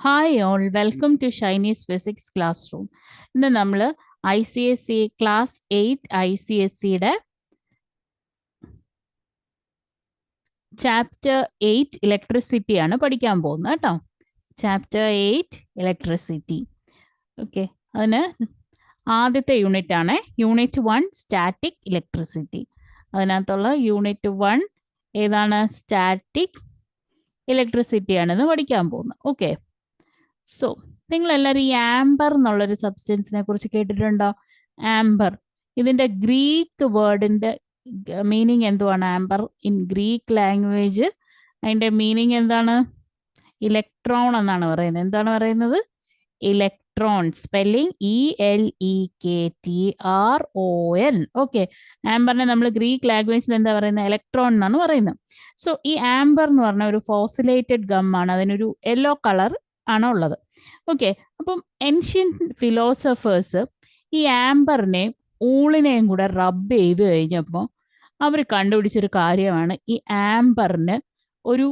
Hi all, welcome to Chinese Physics Classroom. ഇന്ന് നമ്മൾ ICSE class 8 ICSEയുടെ chapter 8 electricity ആണ് പഠിക്കാൻ പോകുന്നത് കേട്ടോ. Chapter 8 electricity. ഓക്കെ, അതിന് ആദ്യത്തെ യൂണിറ്റ് ആണ് യൂണിറ്റ് 1 സ്റ്റാറ്റിക് ഇലക്ട്രിസിറ്റി. അതിനകത്തുള്ള യൂണിറ്റ് 1 ഏതാണ്? സ്റ്റാറ്റിക് ഇലക്ട്രിസിറ്റി ആണെന്ന് പഠിക്കാൻ പോകുന്നത്. ഓക്കെ, സോ നിങ്ങളെല്ലാവരും ഈ ആംബർ എന്നുള്ളൊരു സബ്സ്റ്റൻസിനെ കുറിച്ച് കേട്ടിട്ടുണ്ടോ? ആംബർ, ഇതിൻ്റെ ഗ്രീക്ക് വേർഡിൻ്റെ മീനിങ് എന്തുവാണ്? ആംബർ ഇൻ ഗ്രീക്ക് ലാംഗ്വേജ് അതിൻ്റെ മീനിങ് എന്താണ്? ഇലക്ട്രോൺ എന്നാണ് പറയുന്നത്. എന്താണ് പറയുന്നത്? ഇലക്ട്രോൺ. Spelling ELEKTRON. ഓക്കെ, ആംബറിനെ നമ്മൾ ഗ്രീക്ക് ലാംഗ്വേജിൽ എന്താ പറയുന്നത്? ഇലക്ട്രോൺ എന്നാണ് പറയുന്നത്. സോ ഈ ആംബർ എന്ന് പറഞ്ഞ ഒരു ഫോസിലേറ്റഡ് ഗം ആണ്. അതിനൊരു യെല്ലോ കളർ ആണ് ഉള്ളത്. ഓക്കെ, അപ്പം ഏൻഷ്യൻ ഫിലോസഫേഴ്സ് ഈ ആംബറിനെ ഊളിനെയും കൂടെ റബ്ബ് ചെയ്ത് കഴിഞ്ഞപ്പോൾ അവർ കണ്ടുപിടിച്ചൊരു കാര്യമാണ് ഈ ആംബറിന് ഒരു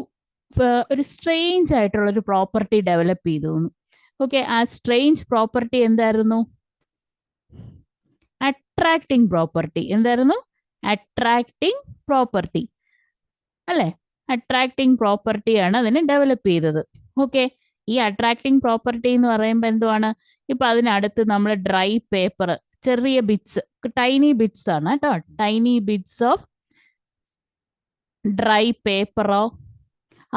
സ്ട്രെയിഞ്ച് ആയിട്ടുള്ളൊരു പ്രോപ്പർട്ടി ഡെവലപ്പ് ചെയ്തു. ഓക്കെ, ആ സ്ട്രെയിഞ്ച് പ്രോപ്പർട്ടി എന്തായിരുന്നു? Attracting property. എന്തായിരുന്നു? അട്രാക്റ്റിംഗ് പ്രോപ്പർട്ടി അല്ലേ? അട്രാക്റ്റിംഗ് പ്രോപ്പർട്ടിയാണ് അതിനെ ഡെവലപ്പ് ചെയ്തത്. ഓക്കെ, ഈ അട്രാക്റ്റിംഗ് പ്രോപ്പർട്ടി എന്ന് പറയുമ്പോൾ എന്തുവാണ്? ഇപ്പം അതിനടുത്ത് നമ്മൾ ഡ്രൈ പേപ്പർ, ചെറിയ ബിറ്റ്സ്, ടൈനി ബിറ്റ്സ് ആണ് കേട്ടോ, ടൈനി ബിറ്റ്സ് ഓഫ് ഡ്രൈ പേപ്പറോ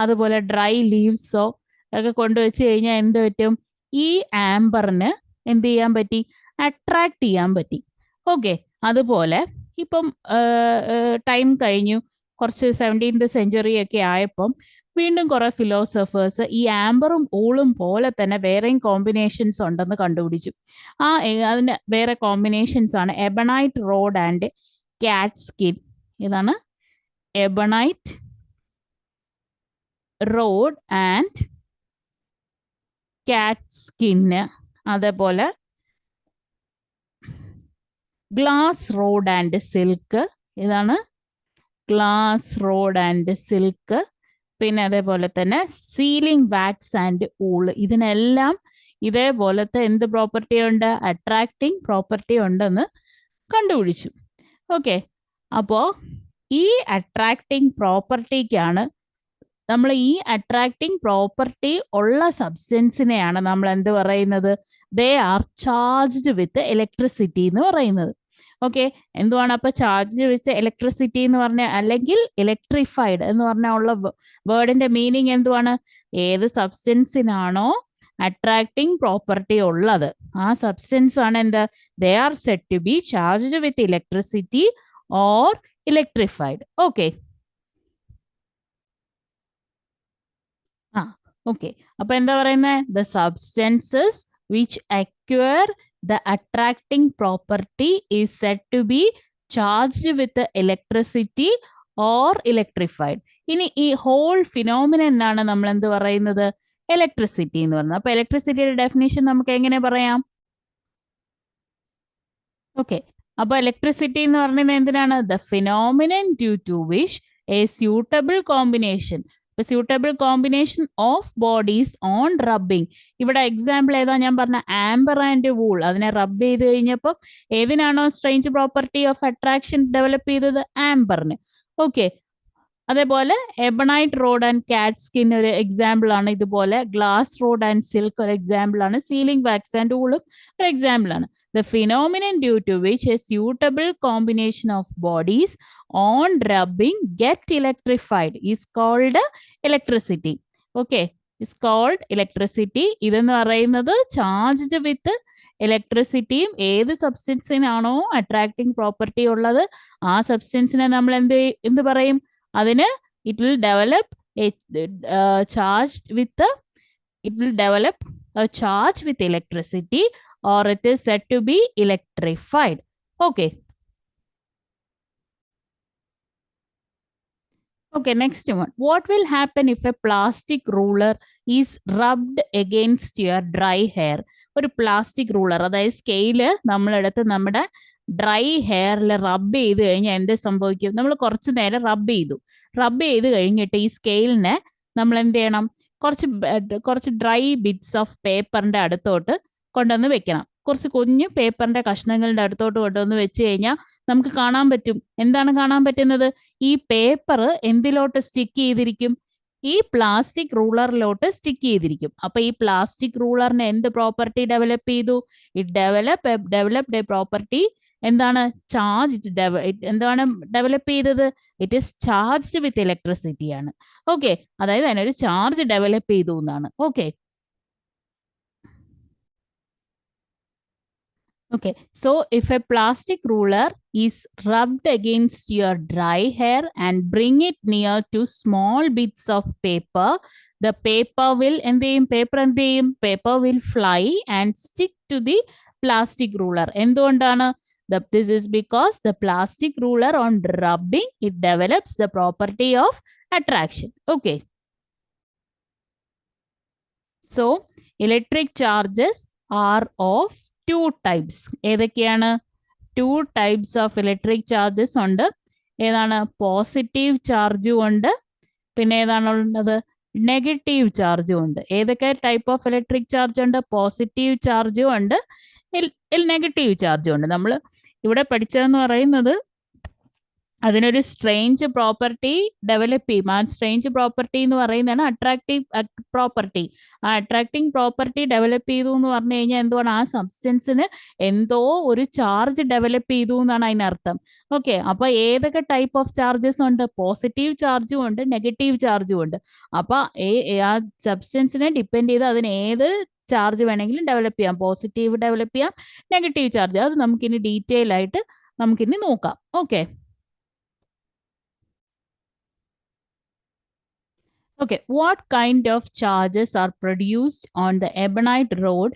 അതുപോലെ ഡ്രൈ ലീവ്സോ ഒക്കെ കൊണ്ടുവച്ച് കഴിഞ്ഞാൽ എന്ത് പറ്റും? ഈ ആംബറിന് എന്ത് ചെയ്യാൻ പറ്റി? അട്രാക്ട് ചെയ്യാൻ പറ്റി. ഓക്കെ, അതുപോലെ ഇപ്പം ടൈം കഴിഞ്ഞു, കുറച്ച് 17th സെഞ്ച്വറി ഒക്കെ ആയപ്പം വീണ്ടും കുറെ ഫിലോസഫേഴ്സ് ഈ ആംബറും ഊളും പോലെ തന്നെ വേറെയും കോമ്പിനേഷൻസ് ഉണ്ടെന്ന് കണ്ടുപിടിച്ചു. അതിന് വേറെ കോമ്പിനേഷൻസ് ആണ് ebonite rod and cat skin. ഇതാണ് എബണൈറ്റ് റോഡ് ആൻഡ് കാറ്റ് സ്കിന്ന്. അതേപോലെ ഗ്ലാസ് റോഡ് ആൻഡ് സിൽക്ക്. ഇതാണ് ഗ്ലാസ് റോഡ് ആൻഡ് സിൽക്ക്. പിന്നെ അതേപോലെ തന്നെ സീലിംഗ് വാക്സ് ആൻഡ് ഊള്. ഇതിനെല്ലാം ഇതേപോലത്തെ എന്ത് പ്രോപ്പർട്ടി ഉണ്ട്? അട്രാക്റ്റിംഗ് പ്രോപ്പർട്ടി ഉണ്ടെന്ന് കണ്ടുപിടിച്ചു. ഓക്കെ, അപ്പോൾ ഈ അട്രാക്റ്റിംഗ് പ്രോപ്പർട്ടിക്കാണ് നമ്മൾ ഈ അട്രാക്റ്റിംഗ് പ്രോപ്പർട്ടി ഉള്ള സബ്സ്റ്റൻസിനെയാണ് നമ്മൾ എന്ത് പറയുന്നത്? They are charged with electricity എന്ന് പറയുന്നത്. ഓക്കെ, എന്തുവാണ് അപ്പോൾ ചാർജ് വിത്ത് ഇലക്ട്രിസിറ്റി എന്ന് പറഞ്ഞ, അല്ലെങ്കിൽ ഇലക്ട്രിഫൈഡ് എന്ന് പറഞ്ഞാൽ ഉള്ള വേർഡിന്റെ മീനിങ് എന്തുവാണ്? ഏത് സബ്സ്റ്റൻസിനാണോ അട്രാക്റ്റിംഗ് പ്രോപ്പർട്ടി ഉള്ളത് ആ സബ്സ്റ്റൻസ് ആണ് എന്ത്? They are said to be charged with electricity or electrified. Okay, okay, അപ്പൊ എന്താ പറയുന്നത്? The substances which acquire the attracting property is said to be charged with electricity or electrified. ഇനി ഈ whole phenomenon ആണ് നമ്മൾ എന്ത് പറയുന്നത്? ഇലക്ട്രിസിറ്റി എന്ന് പറയുന്നത്. അപ്പൊ ഇലക്ട്രിസിറ്റിയുടെ ഡെഫിനേഷൻ നമുക്ക് എങ്ങനെ പറയാം? ഓക്കെ, അപ്പൊ ഇലക്ട്രിസിറ്റി എന്ന് പറയുന്നത് എന്തിനാണ്? The phenomenon due to which a suitable combination suitable combination of bodies on rubbing. ഇവിടെ എക്സാമ്പിൾ ഏതാ ഞാൻ പറഞ്ഞ? Amber and wool. അതിനെ റബ്ബ് ചെയ്ത് കഴിഞ്ഞപ്പോൾ ഏതിനാണോ strange property of attraction develop ചെയ്തത്? ആംബറിന്. ഓക്കെ, അതേപോലെ ebonite rod and cat skin ഒരു എക്സാമ്പിൾ ആണ്. ഇതുപോലെ ഗ്ലാസ് റോഡ് ആൻഡ് സിൽക്ക് ഒരു എക്സാമ്പിൾ ആണ്. സീലിംഗ് വാക്സ് ആൻഡ് വൂളും ഒരു എക്സാമ്പിൾ ആണ്. The phenomenon due to which a suitable combination of bodies on rubbing get electrified is called electricity. Okay, is called electricity. ഇതെന്ന് പറയുന്നത് charged വിത്ത് ഇലക്ട്രിസിറ്റിയും ഏത് സബ്സ്റ്റൻസിനാണോ attracting property ഉള്ളത് ആ സബ്സ്റ്റൻസിനെ നമ്മൾ എന്ത് പറയും? അതിന് it will develop charge with electricity or it is said to be electrified. Okay. Okay, next one. What will happen if a plastic ruler is rubbed against your dry hair? ഒരു plastic ruler, അതായത് scale നമ്മളെടുത്ത് നമ്മുടെ dry ഹെയറിൽ റബ്ബ് ചെയ്ത് കഴിഞ്ഞാൽ എന്ത് സംഭവിക്കും? നമ്മൾ കുറച്ച് നേരം റബ്ബ് ചെയ്ത് കഴിഞ്ഞിട്ട് ഈ സ്കെയിലിനെ നമ്മൾ എന്ത് ചെയ്യണം? കുറച്ച് ഡ്രൈ ബിറ്റ്സ് ഓഫ് പേപ്പറിന്റെ അടുത്തോട്ട് കൊണ്ടുവന്ന് വെക്കണം. കുറച്ച് കുഞ്ഞു പേപ്പറിന്റെ കഷ്ണങ്ങളുടെ അടുത്തോട്ട് കൊണ്ടുവന്ന് വെച്ച് കഴിഞ്ഞാൽ നമുക്ക് കാണാൻ പറ്റും. എന്താണ് കാണാൻ പറ്റുന്നത്? ഈ പേപ്പർ എന്തിലോട്ട് സ്റ്റിക്ക് ചെയ്തിരിക്കും? ഈ പ്ലാസ്റ്റിക് റൂളറിലോട്ട് സ്റ്റിക്ക് ചെയ്തിരിക്കും. അപ്പൊ ഈ പ്ലാസ്റ്റിക് റൂളറിന് എന്ത് പ്രോപ്പർട്ടി ഡെവലപ്പ് ചെയ്തു? It developed A property. എന്താണ്? ചാർജ്. എന്താണ് ഡെവലപ്പ് ചെയ്തത്? It is charged with electricity ആണ്. ഓക്കെ, അതായത് അതിനൊരു ചാർജ് ഡെവലപ്പ് ചെയ്തു എന്നാണ്. Okay, okay, so if a plastic ruler is rubbed against your dry hair and bring it near to small bits of paper, the paper will paper will fly and stick to the plastic ruler. എന്തുകൊണ്ടാണ്? This is because the plastic ruler on rubbing, it develops the property of attraction. Okay. So electric charges are of two types. ഏതൊക്കെയാണ്? Two types of electric charges ഉണ്ട്. ഏതാണ്? Positive ചാർജും ഉണ്ട്, പിന്നെ ഏതാണുള്ളത്? Negative ചാർജും ഉണ്ട്. ഏതൊക്കെ ടൈപ്പ് ഓഫ് ഇലക്ട്രിക് ചാർജ് ഉണ്ട്? പോസിറ്റീവ് ചാർജും ഉണ്ട്, നെഗറ്റീവ് ചാർജും ഉണ്ട്. നമ്മൾ ഇവിടെ പഠിച്ചതെന്ന് പറയുന്നത് അതിനൊരു സ്ട്രേഞ്ച് പ്രോപ്പർട്ടി ഡെവലപ്പ് ചെയ്യും. ആ സ്ട്രേഞ്ച് പ്രോപ്പർട്ടി എന്ന് പറയുന്നതാണ് അട്രാക്റ്റീവ് പ്രോപ്പർട്ടി. ആ അട്രാക്റ്റിംഗ് പ്രോപ്പർട്ടി ഡെവലപ്പ് ചെയ്തു എന്ന് പറഞ്ഞു കഴിഞ്ഞാൽ എന്തുവാണ്? ആ സബ്സ്റ്റൻസിന് എന്തോ ഒരു ചാർജ് ഡെവലപ്പ് ചെയ്തു എന്നാണ് അതിനർത്ഥം. ഓക്കെ, അപ്പൊ ഏതൊക്കെ ടൈപ്പ് ഓഫ് ചാർജസ് ഉണ്ട്? പോസിറ്റീവ് ചാർജും ഉണ്ട്, നെഗറ്റീവ് ചാർജും ഉണ്ട്. അപ്പൊ ആ സബ്സ്റ്റൻസിനെ ഡിപ്പെൻഡ് ചെയ്ത് അതിന് ഏത് ചാർജ് വേണമെങ്കിലും ഡെവലപ്പ് ചെയ്യാം. പോസിറ്റീവ് ഡെവലപ്പ് ചെയ്യാം, നെഗറ്റീവ് ചാർജ്. അത് നമുക്കിനി ഡീറ്റെയിൽ ആയിട്ട് നമുക്കിനി നോക്കാം. Okay. Okay, what kind of charges are produced on the ebonite rod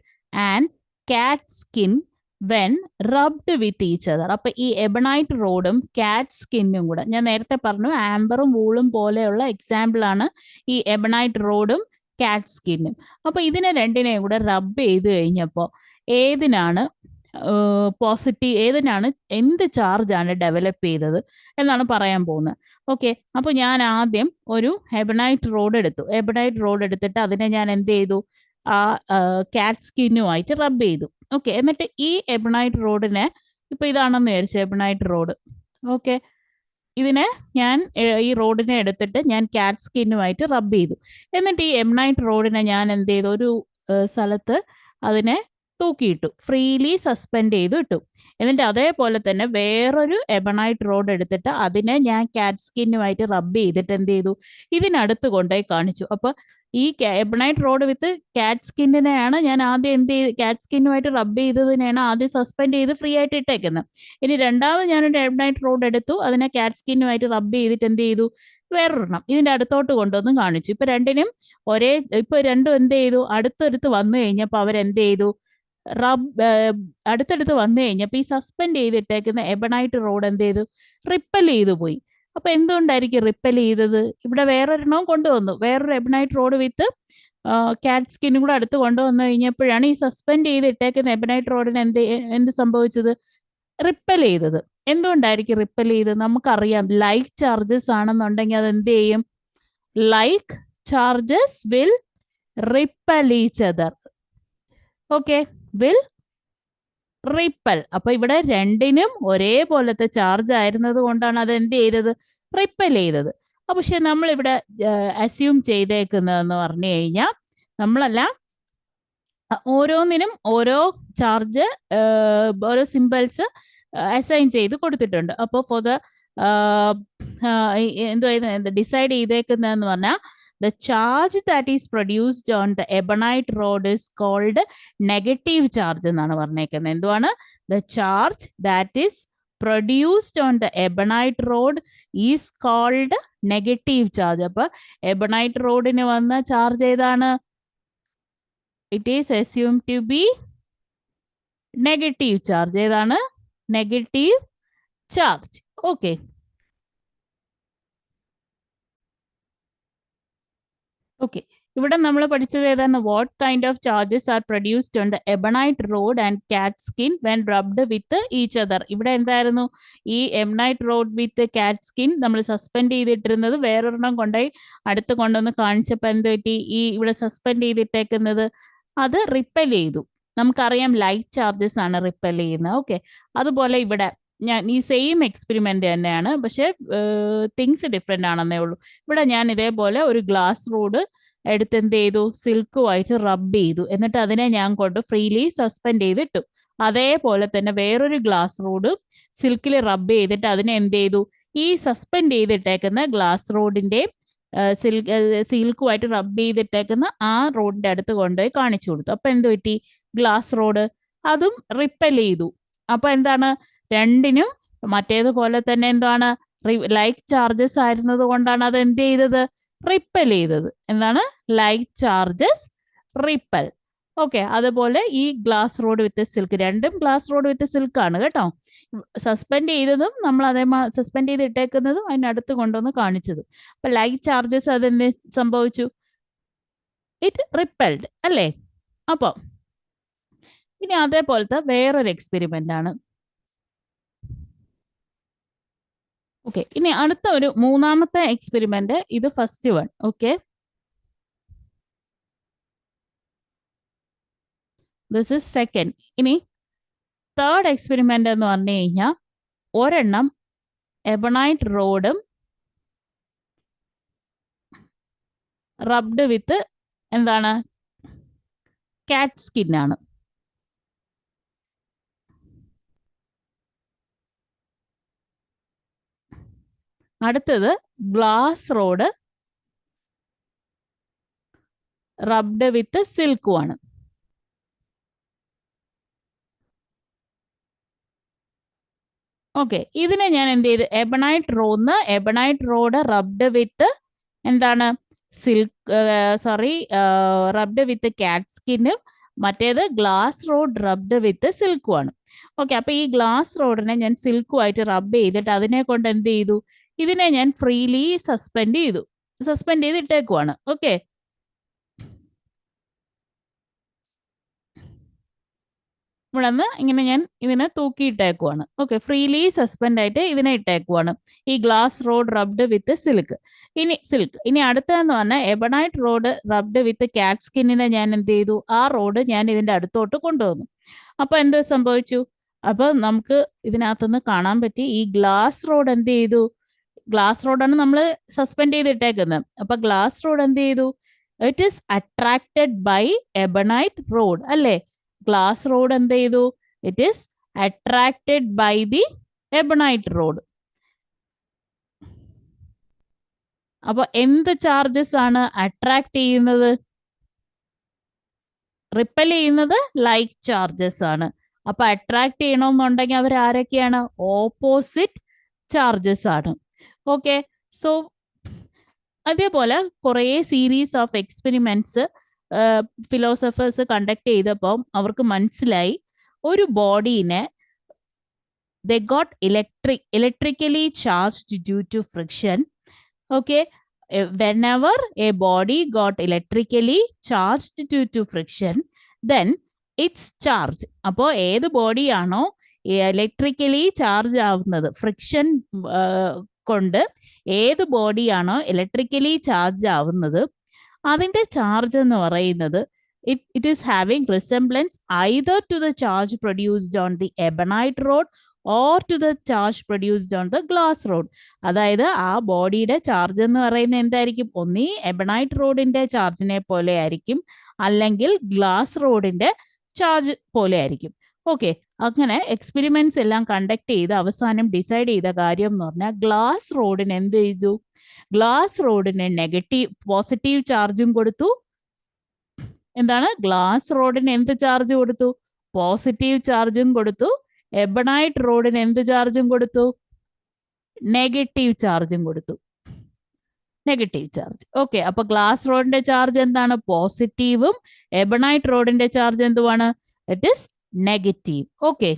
and cat skin when rubbed with each other? അപ്പൊ ഈ എബണൈറ്റ് റോഡും കാറ്റ് സ്കിന്നും കൂടെ ഞാൻ നേരത്തെ പറഞ്ഞു, ആംബറും വൂളും പോലെയുള്ള എക്സാമ്പിൾ ആണ് ഈ എബണൈറ്റ് റോഡും കാറ്റ് സ്കിന്നും. അപ്പൊ ഇതിനെ രണ്ടിനെയും കൂടെ റബ്ബ് ചെയ്ത് കഴിഞ്ഞപ്പോൾ ഏതിനാണ് പോസിറ്റീവ്, ഏതിനാണ് എന്ത് ചാർജാണ് ഡെവലപ്പ് ചെയ്തത് എന്നാണ് പറയാൻ പോകുന്നത്. ഓക്കെ, അപ്പോൾ ഞാൻ ആദ്യം ഒരു എബണൈറ്റ് റോഡ് എടുത്തു. എബണൈറ്റ് റോഡ് എടുത്തിട്ട് അതിനെ ഞാൻ എന്ത് ചെയ്തു? ആ കാറ്റ് സ്കിന്നുമായിട്ട് റബ്ബ് ചെയ്തു. ഓക്കെ, എന്നിട്ട് ഈ എബണൈറ്റ് റോഡിനെ, ഇപ്പൊ ഇതാണെന്ന് വിചാരിച്ചു എബണൈറ്റ് റോഡ്. ഓക്കെ, ഇതിനെ ഞാൻ ഈ റോഡിനെ എടുത്തിട്ട് ഞാൻ കാറ്റ് സ്കിന്നുമായിട്ട് റബ്ബ് ചെയ്തു. എന്നിട്ട് ഈ എബണൈറ്റ് റോഡിനെ ഞാൻ എന്ത് ചെയ്തു? ഒരു സ്ഥലത്ത് അതിനെ തൂക്കിയിട്ടു, ഫ്രീലി സസ്പെൻഡ് ചെയ്തു ഇട്ടു. എന്നിട്ട് അതേപോലെ തന്നെ വേറൊരു എബണൈറ്റ് റോഡ് എടുത്തിട്ട് അതിനെ ഞാൻ കാറ്റ് സ്കിന്നുമായിട്ട് റബ്ബ് ചെയ്തിട്ട് എന്ത് ചെയ്തു? ഇതിനടുത്ത് കൊണ്ടുപോയി കാണിച്ചു. അപ്പൊ ഈ എബണൈറ്റ് റോഡ് വിത്ത് കാറ്റ് സ്കിന്നിനെയാണ് ഞാൻ ആദ്യം എന്ത് ചെയ്ത്, കാറ്റ് സ്കിന്നുമായിട്ട് റബ്ബ് ചെയ്തതിനെയാണ് ആദ്യം സസ്പെൻഡ് ചെയ്ത് ഫ്രീ ആയിട്ട് ഇട്ടേക്കുന്നത്. ഇനി രണ്ടാമത് ഞാനൊരു എബണൈറ്റ് റോഡ് എടുത്തു, അതിനെ കാറ്റ് സ്കിന്നുമായിട്ട് റബ്ബ് ചെയ്തിട്ട് എന്ത് ചെയ്തു? വേറൊരെണ്ണം ഇതിന്റെ അടുത്തോട്ട് കൊണ്ടുവന്ന് കാണിച്ചു. ഇപ്പൊ രണ്ടിനും ഇപ്പൊ രണ്ടും എന്ത് ചെയ്തു? അടുത്തടുത്ത് വന്നു കഴിഞ്ഞപ്പോൾ അവരെന്ത് ചെയ്തു? അടുത്തടുത്ത് വന്നു കഴിഞ്ഞപ്പോൾ ഈ സസ്പെൻഡ് ചെയ്തിട്ടേക്കുന്ന എബണൈറ്റ് റോഡ് എന്ത് ചെയ്തു? റിപ്പൽ ചെയ്തു പോയി. അപ്പൊ എന്തുകൊണ്ടായിരിക്കും റിപ്പൽ ചെയ്തത്? ഇവിടെ വേറൊരെണ്ണവും കൊണ്ടുവന്നു, വേറൊരു എബണൈറ്റ് റോഡ് വിത്ത് കാറ്റ് സ്കിന്നും കൂടെ അടുത്ത് കൊണ്ടുവന്നു കഴിഞ്ഞപ്പോഴാണ് ഈ സസ്പെൻഡ് ചെയ്തിട്ടേക്കുന്ന എബണൈറ്റ് റോഡിന് എന്ത് സംഭവിച്ചത്? റിപ്പൽ ചെയ്തത്. എന്തുകൊണ്ടായിരിക്കും റിപ്പൽ ചെയ്തത്? നമുക്കറിയാം, ലൈക്ക് ചാർജസ് ആണെന്നുണ്ടെങ്കിൽ അത് എന്ത് ചെയ്യും? Like charges will ripple each other. Okay, will ripple. അപ്പൊ ഇവിടെ രണ്ടിനും ഒരേപോലത്തെ ചാർജ് ആയിരുന്നത് കൊണ്ടാണ് അത് എന്ത് ചെയ്തത്? റിപ്പൽ ചെയ്തത്. പക്ഷെ നമ്മളിവിടെ അസ്യൂം ചെയ്തേക്കുന്നതെന്ന് പറഞ്ഞു കഴിഞ്ഞാൽ നമ്മളെല്ലാം ഓരോന്നിനും ഓരോ ചാർജ്, ഓരോ സിമ്പിൾസ് അസൈൻ ചെയ്ത് കൊടുത്തിട്ടുണ്ട്. അപ്പോൾ ഫോർ ദ ഡിസൈഡ് ചെയ്തേക്കുന്നതെന്ന് പറഞ്ഞാൽ the charge that is produced on the ebonite rod is called negative charge എന്നാണ് പറഞ്ഞേക്കുന്നത്. എന്തുവാണ്? The charge that is produced on the ebonite rod is called negative charge. അപ്പൊ ebonite റോഡിന് വന്ന ചാർജ് ഏതാണ്? It is assumed to be negative charge. ഏതാണ്? Negative charge. Okay. Okay, ഇവിടെ നമ്മൾ പഠിച്ചത് ഏതാണ്? What kind of charges are produced on the ebonite rod and cat skin when rubbed with each other. ഇവിടെ എന്തായിരുന്നു? ഈ എബണൈറ്റ് റോഡ് വിത്ത് cat skin നമ്മൾ suspend ചെയ്തിട്ടിരുന്നത് വേറൊരെണ്ണം കൊണ്ടുപോയി അടുത്ത് കൊണ്ടുവന്ന് കാണിച്ചപ്പോൾ എന്ത് പറ്റി? ഈ ഇവിടെ സസ്പെൻഡ് ചെയ്തിട്ടേക്കുന്നത് അത് റിപ്പൽ ചെയ്തു. നമുക്കറിയാം ലൈറ്റ് ചാർജസ് ആണ് റിപ്പൽ ചെയ്യുന്നത്. ഓക്കെ, അതുപോലെ ഇവിടെ ഞാൻ ഈ സെയിം എക്സ്പെരിമെന്റ് തന്നെയാണ്, പക്ഷെ തിങ്സ് ഡിഫറെന്റ് ആണെന്നേ ഉള്ളൂ. ഇവിടെ ഞാൻ ഇതേപോലെ ഒരു ഗ്ലാസ് റോഡ് എടുത്ത് എന്ത് ചെയ്തു? സിൽക്കുമായിട്ട് റബ്ബ് ചെയ്തു. എന്നിട്ട് അതിനെ ഞാൻ കൊണ്ട് ഫ്രീലി സസ്പെൻഡ് ചെയ്തിട്ടു. അതേപോലെ തന്നെ വേറൊരു ഗ്ലാസ് റോഡ് സിൽക്കിൽ റബ്ബ് ചെയ്തിട്ട് അതിനെ എന്ത് ചെയ്തു? ഈ സസ്പെൻഡ് ചെയ്തിട്ടേക്കുന്ന ഗ്ലാസ് റോഡിന്റെ സിൽക്കുമായിട്ട് റബ്ബ് ചെയ്തിട്ടേക്കുന്ന ആ റോഡിന്റെ അടുത്ത് കൊണ്ടുപോയി കാണിച്ചു കൊടുത്തു. അപ്പൊ എന്ത് പറ്റി? ഗ്ലാസ് റോഡ് അതും റിപ്പൽ ചെയ്തു. അപ്പൊ എന്താണ്? രണ്ടിനും മറ്റേതുപോലെ തന്നെ എന്താണ്? ലൈക്ക് ചാർജസ് ആയിരുന്നത് കൊണ്ടാണ് അത് എന്ത് ചെയ്തത്? റിപ്പൽ ചെയ്തത്. എന്താണ്? Light charges ripple. ഓക്കെ, അതുപോലെ ഈ ഗ്ലാസ് റോഡ് വിത്ത് സിൽക്ക്, രണ്ടും ഗ്ലാസ് റോഡ് വിത്ത് സിൽക്ക് ആണ് കേട്ടോ. സസ്പെൻഡ് ചെയ്തതും നമ്മൾ സസ്പെൻഡ് ചെയ്ത് ഇട്ടേക്കുന്നതും അതിനടുത്ത് കൊണ്ടുവന്ന് കാണിച്ചതും. അപ്പൊ ലൈറ്റ് ചാർജസ് അതെന്ത് സംഭവിച്ചു? ഇറ്റ് റിപ്പൽഡ് അല്ലേ? അപ്പൊ ഇനി അതേപോലത്തെ വേറൊരു എക്സ്പെരിമെന്റ് ആണ്. ഓക്കെ, ഇനി അടുത്ത ഒരു മൂന്നാമത്തെ എക്സ്പെരിമെന്റ്. ഇത് first one. Okay, this is second. ഇനി തേർഡ് എക്സ്പെരിമെന്റ് എന്ന് പറഞ്ഞു കഴിഞ്ഞാൽ ഒരെണ്ണം എബണൈറ്റ് റോഡും റബ്ഡ് വിത്ത് എന്താണ്? കാറ്റ് സ്കിൻ ആണ്. അടുത്തത് ഗ്ലാസ് റോഡ് റബ്ഡ് വിത്ത് സിൽക്കും ആണ്. ഓക്കെ, ഇതിനെ ഞാൻ എന്ത് ചെയ്ത്? എബണൈറ്റ് റോഡ് റബ്ഡ് വിത്ത് എന്താണ്? സിൽക്ക്, റബ്ഡ് വിത്ത് കാറ്റ് സ്കിന്നും മറ്റേത് ഗ്ലാസ് റോഡ് റബ്ഡ് വിത്ത് സിൽക്കും ആണ്. ഓക്കെ, അപ്പൊ ഈ ഗ്ലാസ് റോഡിനെ ഞാൻ സിൽക്കുമായിട്ട് റബ്ബ് ചെയ്തിട്ട് അതിനെ കൊണ്ട് എന്ത് ചെയ്തു? ഇതിനെ ഞാൻ ഫ്രീലി സസ്പെൻഡ് ചെയ്ത് ഇട്ടേക്കുവാണ്. ഓക്കെ, ഇവിടെ നിന്ന് ഇങ്ങനെ ഞാൻ ഇതിനെ തൂക്കിയിട്ടേക്കുവാണ്. ഓക്കെ, ഫ്രീലി സസ്പെൻഡ് ആയിട്ട് ഇതിനെ ഇട്ടേക്കുവാണ്. ഈ glass rod rubbed with silk. ഇനി അടുത്തതെന്ന് പറഞ്ഞാൽ എബണൈറ്റ് റോഡ് റബ്ഡ് വിത്ത് കാറ്റ് സ്കിന്നിനെ ഞാൻ എന്ത് ചെയ്തു? ആ റോഡ് ഞാൻ ഇതിന്റെ അടുത്തോട്ട് കൊണ്ടുവന്നു. അപ്പൊ എന്ത് സംഭവിച്ചു? അപ്പൊ നമുക്ക് ഇതിനകത്തുനിന്ന് കാണാൻ പറ്റി ഈ ഗ്ലാസ് റോഡ് എന്ത് ചെയ്തു? ഗ്ലാസ് റോഡാണ് നമ്മൾ സസ്പെൻഡ് ചെയ്തിട്ടേക്കുന്നത്. അപ്പൊ ഗ്ലാസ് റോഡ് എന്ത് ചെയ്തു? It is attracted by ebonite rod അല്ലേ? ഗ്ലാസ് റോഡ് എന്ത് ചെയ്തു? It is attracted by the ebonite rod. അപ്പൊ എന്ത് ചാർജസ് ആണ് അട്രാക്ട് ചെയ്യുന്നത്? റിപ്പൽ ചെയ്യുന്നത് ലൈക്ക് ചാർജസ് ആണ്. അപ്പൊ അട്രാക്ട് ചെയ്യണമെന്നുണ്ടെങ്കിൽ അവർ ആരൊക്കെയാണ്? ഓപ്പോസിറ്റ് ചാർജസ് ആണ്. ഓക്കെ, സോ അതേപോലെ കുറേ series of experiments philosophers conduct ചെയ്തപ്പോൾ അവർക്ക് മനസ്സിലായി ഒരു ബോഡീനെ they got electrically charged due to friction. Okay, whenever a body got electrically charged due to friction, then its charge. അപ്പോൾ ഏത് ബോഡിയാണോ ഇലക്ട്രിക്കലി ചാർജ് ആവുന്നത് ഫ്രിക്ഷൻ കൊണ്ട്, ഏത് ബോഡിയാണോ ഇലക്ട്രിക്കലി ചാർജ് ആവുന്നത് അതിന്റെ ചാർജ് എന്ന് പറയുന്നത് it is having resemblance either to the charge produced on the ebonite rod or to the charge produced on the glass rod. അതായത് ആ ബോഡിയുടെ ചാർജ് എന്ന് പറയുന്നത് എന്തായിരിക്കും? ഒന്നീ എബണൈറ്റ് റോഡിന്റെ ചാർജിനെ പോലെ ആയിരിക്കും, അല്ലെങ്കിൽ ഗ്ലാസ് റോഡിന്റെ ചാർജ് പോലെ ആയിരിക്കും. ഓക്കെ, അങ്ങനെ എക്സ്പെരിമെന്റ്സ് എല്ലാം കണ്ടക്ട് ചെയ്ത് അവസാനം ഡിസൈഡ് ചെയ്ത കാര്യം എന്ന് പറഞ്ഞാൽ ഗ്ലാസ് റോഡിന് എന്ത് ചെയ്തു? ഗ്ലാസ് റോഡിന് പോസിറ്റീവ് ചാർജും കൊടുത്തു. എന്താണ്? ഗ്ലാസ് റോഡിന് എന്ത് ചാർജ് കൊടുത്തു? പോസിറ്റീവ് ചാർജും കൊടുത്തു. എബണൈറ്റ് റോഡിന് എന്ത് ചാർജും കൊടുത്തു? നെഗറ്റീവ് ചാർജും കൊടുത്തു. Negative charge. ഓക്കെ, അപ്പൊ ഗ്ലാസ് റോഡിന്റെ ചാർജ് എന്താണ്? പോസിറ്റീവും. എബണൈറ്റ് റോഡിന്റെ ചാർജ് എന്തുവാണ്? It is negative. ഓക്കെ,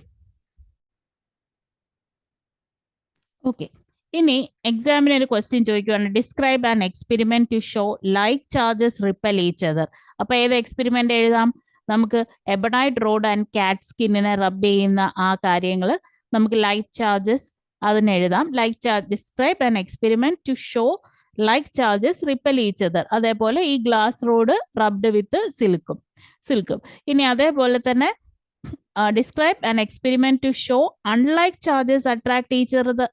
ഇനി എക്സാമിന് ഒരു ക്വസ്റ്റ്യൻ ചോദിക്കുകയാണ്, describe an experiment to show like charges repel each other. അപ്പൊ ഏത് എക്സ്പെരിമെന്റ് എഴുതാം? നമുക്ക് എബണൈറ്റ് റോഡ് ആൻഡ് കാറ്റ് സ്കിന്നിനെ റബ്ബ് ചെയ്യുന്ന ആ കാര്യങ്ങൾ നമുക്ക് ലൈക്ക് ചാർജസ് അതിന് എഴുതാം. Like charge describe an experiment to show like charges repel each other. അതേപോലെ ഈ ഗ്ലാസ് റോഡ് റബ്ഡ് വിത്ത് സിൽക്കും. ഇനി അതേപോലെ തന്നെ describe an experiment to show unlike charges attract each other.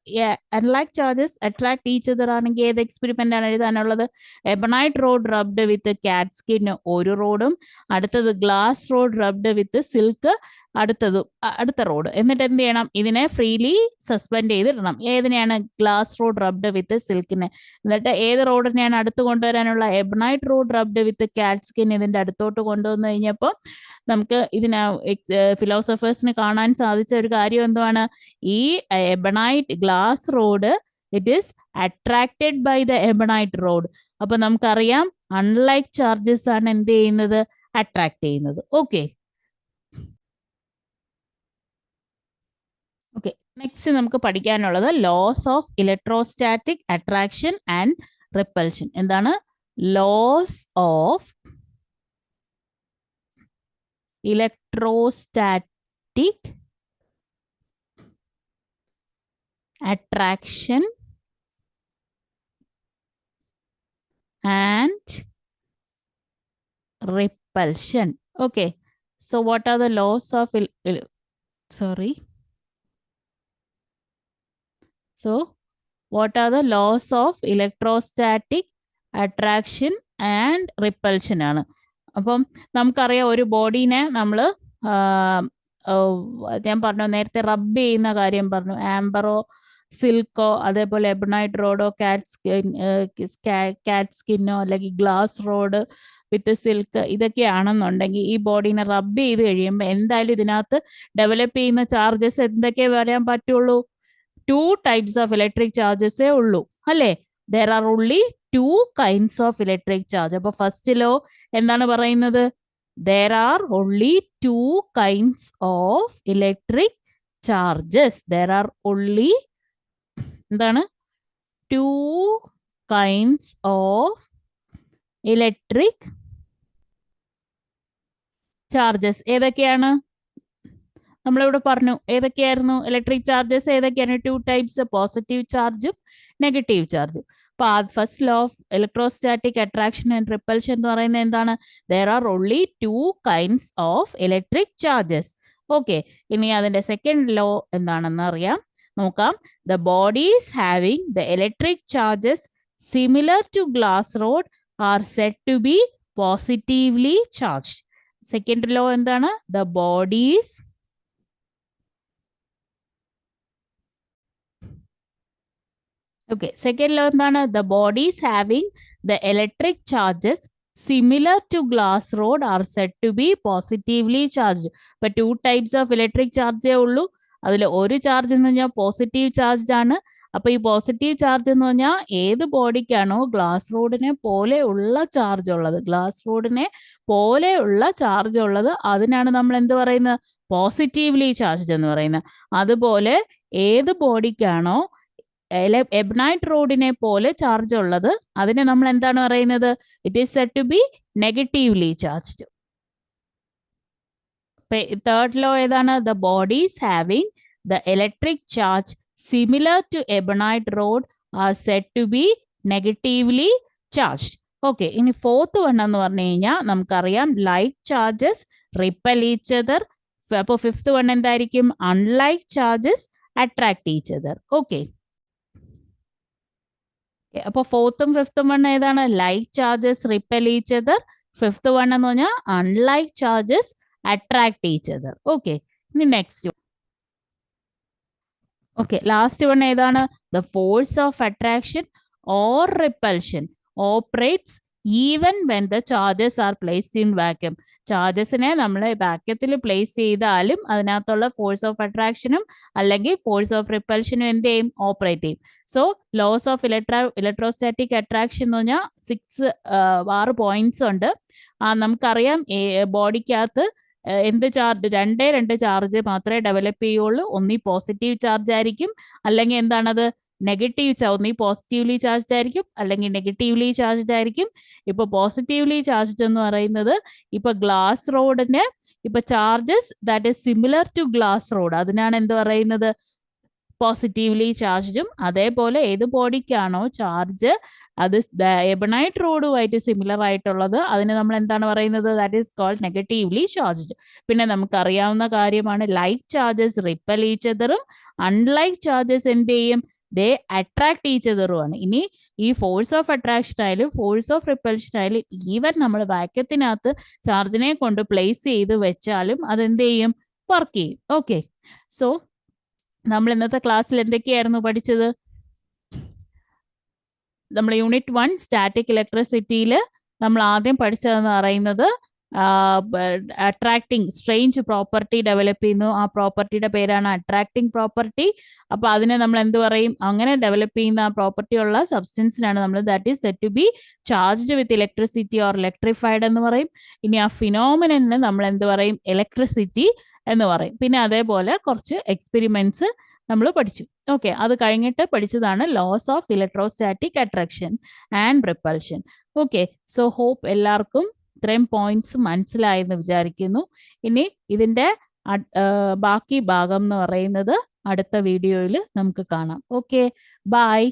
Unlike charges attract each other ആണെങ്കിൽ ഏത് experiment ആണ് എഴുതാനുള്ളത്? Ebonite rod rubbed with cat skin ഒരു റോഡും, അടുത്തത് glass rod rubbed with silk അടുത്ത റോഡ്. എന്നിട്ട് എന്ത് ചെയ്യണം? ഇതിനെ ഫ്രീലി സസ്പെൻഡ് ചെയ്തിടണം. ഏതിനെയാണ്? ഗ്ലാസ് റോഡ് റബ്ഡ് വിത്ത് സിൽക്കിനെ. എന്നിട്ട് ഏത് റോഡിനെയാണ് അടുത്ത് കൊണ്ടുവരാനുള്ള? Ebonite rod rubbed with cat skin ഇതിന്റെ അടുത്തോട്ട് കൊണ്ടുവന്നു കഴിഞ്ഞപ്പോൾ നമുക്ക് ഇതിന് ഫിലോസഫേഴ്സിന് കാണാൻ സാധിച്ച ഒരു കാര്യം എന്താണ്? ഈ ebonite glass rod it is attracted by the ebonite rod. അപ്പൊ നമുക്കറിയാം അൺലൈക്ക് ചാർജസ് ആണ് എന്ത് ചെയ്യുന്നത്? അട്രാക്ട് ചെയ്യുന്നത്. ഓക്കെ, നെക്സ്റ്റ് നമുക്ക് പഠിക്കാനുള്ളത് laws of electrostatic attraction and repulsion. എന്താണ്? Laws of electrostatic attraction and repulsion. Okay, so what are the laws of what are the laws of electrostatic attraction and repulsion ആണ്. അപ്പം നമുക്കറിയാം ഒരു ബോഡീനെ നമ്മൾ ഞാൻ പറഞ്ഞു നേരത്തെ റബ്ബ് ചെയ്യുന്ന കാര്യം പറഞ്ഞു. ആംബറോ സിൽക്കോ അതേപോലെ എബണൈറ്റ് റോഡോ കാറ്റ് സ്കിന്നോ അല്ലെങ്കിൽ ഗ്ലാസ് റോഡ് വിത്ത് സിൽക്ക് ഇതൊക്കെയാണെന്നുണ്ടെങ്കിൽ ഈ ബോഡീനെ റബ്ബ് ചെയ്ത് കഴിയുമ്പോൾ എന്തായാലും ഇതിനകത്ത് ഡെവലപ്പ് ചെയ്യുന്ന ചാർജസ് എന്തൊക്കെ വരാൻ പറ്റുള്ളൂ? 2 types of electric charges ഉള്ളൂ അല്ലേ? there are only 2 kinds of electric charge. അപ്പോൾ ഫസ്റ്റ് ലോ എന്താണ് പറയുന്നത്? there are only 2 kinds of electric charges. there are only എന്താണ്? 2 kinds of electric charges. ഏതൊക്കെയാണ്? നമ്മളിവിടെ പറഞ്ഞു ഏതൊക്കെയായിരുന്നു ഇലക്ട്രിക് ചാർജസ്? ഏതൊക്കെയാണ്? 2 types, പോസിറ്റീവ് ചാർജും നെഗറ്റീവ് ചാർജും. അപ്പൊ first law of electrostatic attraction and repulsion എന്ന് പറയുന്നത് എന്താണ്? there are only 2 kinds of electric charges. Okay, ഇനി അതിന്റെ സെക്കൻഡ് ലോ എന്താണെന്ന് അറിയാം, നോക്കാം. the bodies having the electric charges similar to glass rod are said to be positively charged. Second law എന്താണ്? the bodies second law എന്താണ്? the bodies having the electric charges similar to glass rod are said to be positively charged. ഇപ്പൊ 2 types of electric charge ഉള്ളൂ. അതിൽ ഒരു charge എന്ന് പറഞ്ഞാൽ positive charge ആണ്. അപ്പൊ ഈ പോസിറ്റീവ് ചാർജ് എന്ന് പറഞ്ഞാൽ ഏത് ബോഡിക്കാണോ ഗ്ലാസ് റോഡിനെ പോലെ ഉള്ള ചാർജ് ഉള്ളത്, അതിനാണ് നമ്മൾ എന്ത് പറയുന്നത്? പോസിറ്റീവ്ലി ചാർജ് എന്ന് പറയുന്നത്. അതുപോലെ ഏത് ബോഡിക്കാണോ എബണൈറ്റ് റോഡിനെ പോലെ ചാർജ് ഉള്ളത് അതിനെ നമ്മൾ എന്താണ് പറയുന്നത്? It is said to be negatively charged. Third law ഏതാണ്? the bodies having the electric charge similar to ebonite rod are said to be negatively charged. Okay, ഇനി ഫോർത്ത് വൺ എന്ന് പറഞ്ഞു കഴിഞ്ഞാൽ നമുക്കറിയാം like charges repel each other. അപ്പോൾ fifth one എന്തായിരിക്കും? Unlike charges attract each other. Okay, അപ്പോൾ ഫോർത്തും ഫിഫ്ത്തും വൺ ഏതാണ്? Like charges repel each other. Fifth one എന്ന് പറഞ്ഞാൽ unlike charges attract each other. Okay, ഇനി നെക്സ്റ്റ്. ഓക്കെ, ലാസ്റ്റ് വൺ ഏതാണ്? The force of attraction or repulsion operates even when the charges are placed in vacuum. ചാർജസിനെ നമ്മൾ വാക്യത്തിൽ place ചെയ്താലും അതിനകത്തുള്ള force of അട്രാക്ഷനും അല്ലെങ്കിൽ ഫോഴ്സ് ഓഫ് റിപ്പൽഷനും എന്ത് ചെയ്യും? ഓപ്പറേറ്റ് ചെയ്യും. So laws of electrostatic attraction എന്ന് പറഞ്ഞാൽ 6 പോയിന്റ്സ് ഉണ്ട്. നമുക്കറിയാം ബോഡിക്കകത്ത് എന്ത് ചാർജ്? 2 ചാർജ് മാത്രമേ ഡെവലപ്പ് ചെയ്യുള്ളൂ. ഒന്നി പോസിറ്റീവ് ചാർജ് ആയിരിക്കും, അല്ലെങ്കിൽ എന്താണത്? നെഗറ്റീവ് ഒന്നീ പോസിറ്റീവ്ലി ചാർജ്ഡ് ആയിരിക്കും അല്ലെങ്കിൽ നെഗറ്റീവ്ലി ചാർജ്ഡ് ആയിരിക്കും. ഇപ്പൊ പോസിറ്റീവ്ലി ചാർജ്ഡ് എന്ന് പറയുന്നത് ഇപ്പൊ ഗ്ലാസ് റോഡിന് ഇപ്പൊ charges that is similar to glass rod, അതിനാണ് എന്ത് പറയുന്നത്, പോസിറ്റീവ്ലി ചാർജ്ഡും. അതേപോലെ ഏത് ബോഡിക്കാണോ ചാർജ് അത് എബണൈറ്റ് റോഡുമായിട്ട് സിമിലർ ആയിട്ടുള്ളത് അതിന് നമ്മൾ എന്താണ് പറയുന്നത്, that is called negatively charged. പിന്നെ നമുക്കറിയാവുന്ന കാര്യമാണ് ലൈക്ക് ചാർജസ് റിപ്പൽ ഈച്ച് അതറും അൺലൈക്ക് ചാർജസ് എന്ത് ചെയ്യും, ദേ അട്രാക്ട് ഈച്ച് അതറുമാണ്. ഇനി ഈ ഫോഴ്സ് ഓഫ് അട്രാക്ഷൻ ആയാലും ഫോഴ്സ് ഓഫ് റിപ്പൽഷൻ ആയാലും ഈവൻ നമ്മൾ വാക്യത്തിനകത്ത് ചാർജിനെ കൊണ്ട് പ്ലേസ് ചെയ്ത് വെച്ചാലും അതെന്ത് ചെയ്യും, വർക്ക് ചെയ്യും. ഓക്കെ, സോ നമ്മൾ ഇന്നത്തെ ക്ലാസ്സിൽ എന്തൊക്കെയായിരുന്നു പഠിച്ചത്? നമ്മൾ യൂണിറ്റ് 1 സ്റ്റാറ്റിക് ഇലക്ട്രിസിറ്റിയിൽ നമ്മൾ ആദ്യം പഠിച്ചതെന്ന് പറയുന്നത് അട്രാക്ടിങ് സ്ട്രേഞ്ച് പ്രോപ്പർട്ടി ഡെവലപ്പ് ചെയ്യുന്നു. ആ പ്രോപ്പർട്ടിയുടെ പേരാണ് അട്രാക്ടിങ് പ്രോപ്പർട്ടി. അപ്പൊ അതിനെ നമ്മൾ എന്ത് പറയും, അങ്ങനെ ഡെവലപ്പ് ചെയ്യുന്ന ആ പ്രോപ്പർട്ടി ഉള്ള സബ്സ്റ്റൻസിനാണ് നമ്മൾ that is said to be charged with electricity or electrified എന്ന് പറയും. ഇനി ആ ഫിനോമിനന് നമ്മൾ എന്ത് പറയും, ഇലക്ട്രിസിറ്റി എന്ന് പറയും. പിന്നെ അതേപോലെ കുറച്ച് എക്സ്പെരിമെന്റ്സ് നമ്മൾ പഠിച്ചു. ഓക്കെ, അത് കഴിഞ്ഞിട്ട് പഠിച്ചതാണ് laws of electrostatic attraction and repulsion. Okay, so hope എല്ലാവർക്കും ഇത്രയും പോയിന്റ്സ് മനസ്സിലായെന്ന് വിചാരിക്കുന്നു. ഇനി ഇതിന്റെ ബാക്കി ഭാഗം എന്ന് പറയുന്നത് അടുത്ത വീഡിയോയിൽ നമുക്ക് കാണാം. Okay, by.